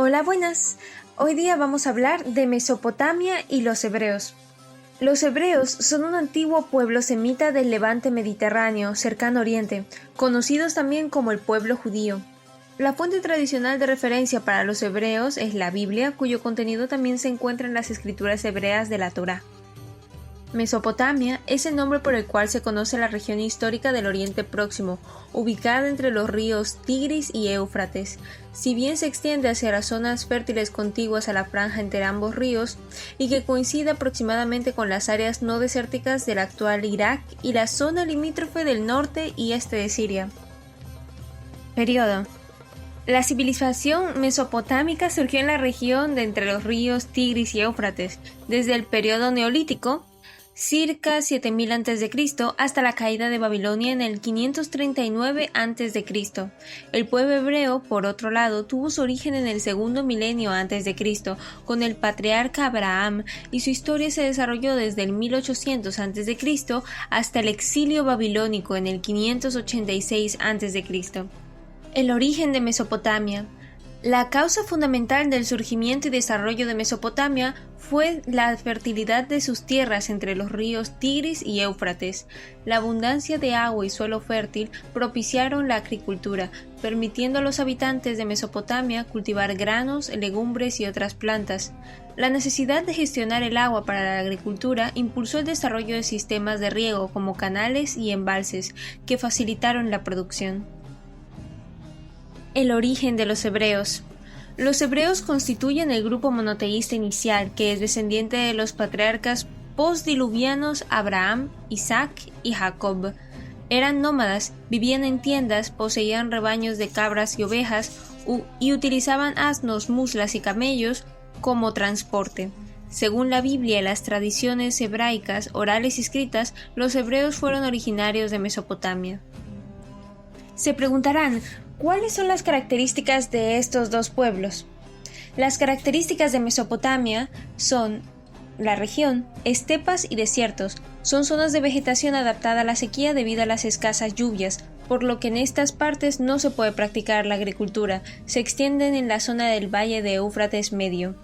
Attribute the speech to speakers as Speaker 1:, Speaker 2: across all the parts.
Speaker 1: Hola, buenas. Hoy día vamos a hablar de Mesopotamia y los hebreos. Los hebreos son un antiguo pueblo semita del Levante mediterráneo, cercano Oriente, conocidos también como el pueblo judío. La fuente tradicional de referencia para los hebreos es la Biblia, cuyo contenido también se encuentra en las escrituras hebreas de la Torá. Mesopotamia es el nombre por el cual se conoce la región histórica del Oriente Próximo, ubicada entre los ríos Tigris y Éufrates. Si bien se extiende hacia las zonas fértiles contiguas a la franja entre ambos ríos, y que coincide aproximadamente con las áreas no desérticas del actual Irak y la zona limítrofe del norte y este de Siria. Periodo. La civilización mesopotámica surgió en la región de entre los ríos Tigris y Éufrates, desde el periodo neolítico, circa 7000 a.C., hasta la caída de Babilonia en el 539 a.C. El pueblo hebreo, por otro lado, tuvo su origen en el segundo milenio a.C., con el patriarca Abraham, y su historia se desarrolló desde el 1800 a.C. hasta el exilio babilónico en el 586 a.C. El origen de Mesopotamia. La causa fundamental del surgimiento y desarrollo de Mesopotamia fue la fertilidad de sus tierras entre los ríos Tigris y Éufrates. La abundancia de agua y suelo fértil propiciaron la agricultura, permitiendo a los habitantes de Mesopotamia cultivar granos, legumbres y otras plantas. La necesidad de gestionar el agua para la agricultura impulsó el desarrollo de sistemas de riego como canales y embalses, que facilitaron la producción. El origen de los hebreos. Los hebreos constituyen el grupo monoteísta inicial, que es descendiente de los patriarcas postdiluvianos Abraham, Isaac y Jacob. Eran nómadas, vivían en tiendas, poseían rebaños de cabras y ovejas y utilizaban asnos, muslas y camellos como transporte. Según la Biblia y las tradiciones hebraicas, orales y escritas, los hebreos fueron originarios de Mesopotamia. Se preguntarán, ¿cuáles son las características de estos dos pueblos? Las características de Mesopotamia son la región, estepas y desiertos. Son zonas de vegetación adaptada a la sequía debido a las escasas lluvias, por lo que en estas partes no se puede practicar la agricultura. Se extienden en la zona del valle de Éufrates medio.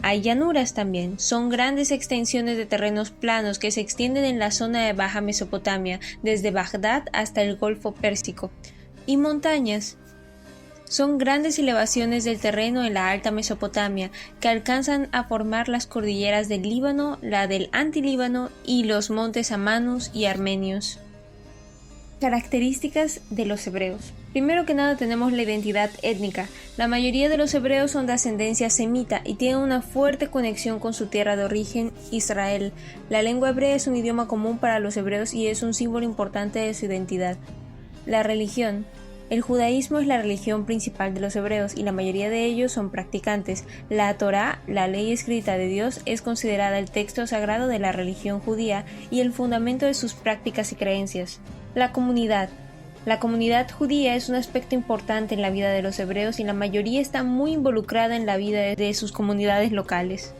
Speaker 1: Hay llanuras también, son grandes extensiones de terrenos planos que se extienden en la zona de Baja Mesopotamia, desde Bagdad hasta el Golfo Pérsico. Y montañas. Son grandes elevaciones del terreno en la Alta Mesopotamia que alcanzan a formar las cordilleras del Líbano, la del Antilíbano y los montes Amanus y Armenios. Características de los hebreos. Primero que nada tenemos la identidad étnica. La mayoría de los hebreos son de ascendencia semita y tienen una fuerte conexión con su tierra de origen, Israel. La lengua hebrea es un idioma común para los hebreos y es un símbolo importante de su identidad. La religión. El judaísmo es la religión principal de los hebreos y la mayoría de ellos son practicantes. La Torá, la ley escrita de Dios, es considerada el texto sagrado de la religión judía y el fundamento de sus prácticas y creencias. La comunidad. La comunidad judía es un aspecto importante en la vida de los hebreos y la mayoría está muy involucrada en la vida de sus comunidades locales.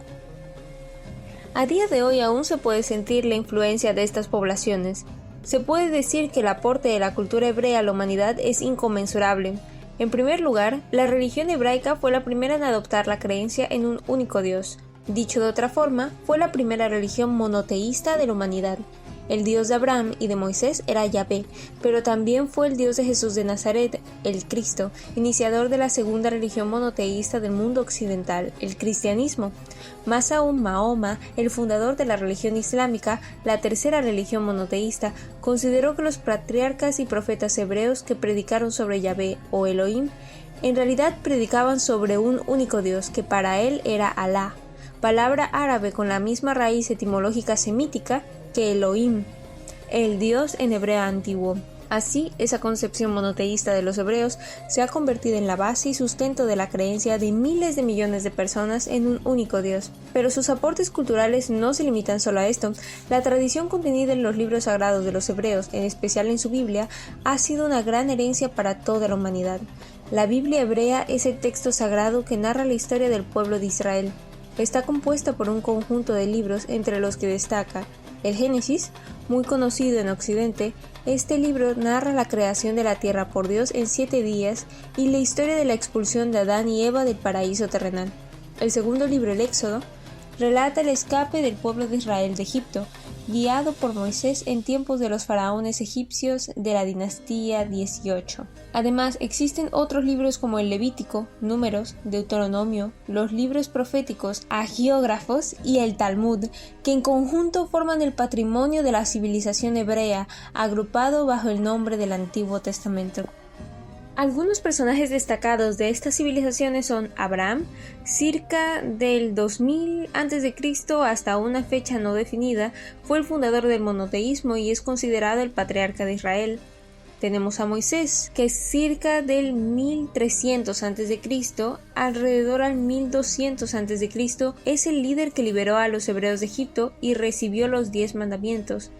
Speaker 1: A día de hoy aún se puede sentir la influencia de estas poblaciones. Se puede decir que el aporte de la cultura hebrea a la humanidad es inconmensurable. En primer lugar, la religión hebraica fue la primera en adoptar la creencia en un único Dios. Dicho de otra forma, fue la primera religión monoteísta de la humanidad. El Dios de Abraham y de Moisés era Yahvé, pero también fue el Dios de Jesús de Nazaret, el Cristo, iniciador de la segunda religión monoteísta del mundo occidental, el cristianismo. Más aún, Mahoma, el fundador de la religión islámica, la tercera religión monoteísta, consideró que los patriarcas y profetas hebreos que predicaron sobre Yahvé o Elohim, en realidad predicaban sobre un único Dios, que para él era Alá, palabra árabe con la misma raíz etimológica semítica que Elohim, el Dios en hebreo antiguo. Así, esa concepción monoteísta de los hebreos se ha convertido en la base y sustento de la creencia de miles de millones de personas en un único Dios. Pero sus aportes culturales no se limitan solo a esto. La tradición contenida en los libros sagrados de los hebreos, en especial en su Biblia, ha sido una gran herencia para toda la humanidad. La Biblia hebrea es el texto sagrado que narra la historia del pueblo de Israel. Está compuesta por un conjunto de libros entre los que destaca El Génesis, muy conocido en Occidente, este libro narra la creación de la tierra por Dios en 7 días y la historia de la expulsión de Adán y Eva del paraíso terrenal. El segundo libro, el Éxodo, relata el escape del pueblo de Israel de Egipto, guiado por Moisés en tiempos de los faraones egipcios de la dinastía 18. Además, existen otros libros como el Levítico, Números, Deuteronomio, los libros proféticos, Agiógrafos y el Talmud, que en conjunto forman el patrimonio de la civilización hebrea, agrupado bajo el nombre del Antiguo Testamento. Algunos personajes destacados de estas civilizaciones son Abraham, circa del 2000 a.C. hasta una fecha no definida, fue el fundador del monoteísmo y es considerado el patriarca de Israel. Tenemos a Moisés, que es circa del 1300 a.C., alrededor al 1200 a.C., es el líder que liberó a los hebreos de Egipto y recibió los 10 mandamientos.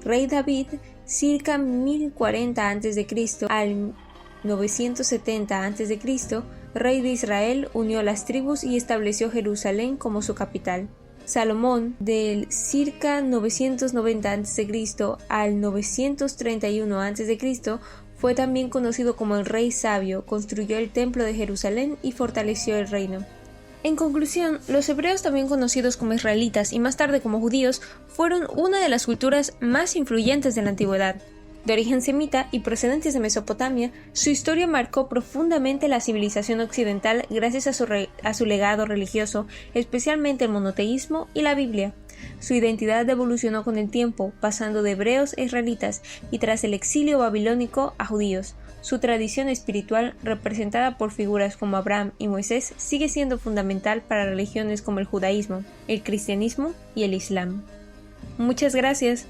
Speaker 1: Rey David, circa 1040 a.C. al 970 a.C., rey de Israel, unió las tribus y estableció Jerusalén como su capital. Salomón, del circa 990 a.C. al 931 a.C., fue también conocido como el rey sabio, construyó el templo de Jerusalén y fortaleció el reino. En conclusión, los hebreos, también conocidos como israelitas y más tarde como judíos, fueron una de las culturas más influyentes de la antigüedad. De origen semita y procedentes de Mesopotamia, su historia marcó profundamente la civilización occidental gracias a su legado religioso, especialmente el monoteísmo y la Biblia. Su identidad evolucionó con el tiempo, pasando de hebreos a israelitas y tras el exilio babilónico a judíos. Su tradición espiritual, representada por figuras como Abraham y Moisés, sigue siendo fundamental para religiones como el judaísmo, el cristianismo y el islam. Muchas gracias.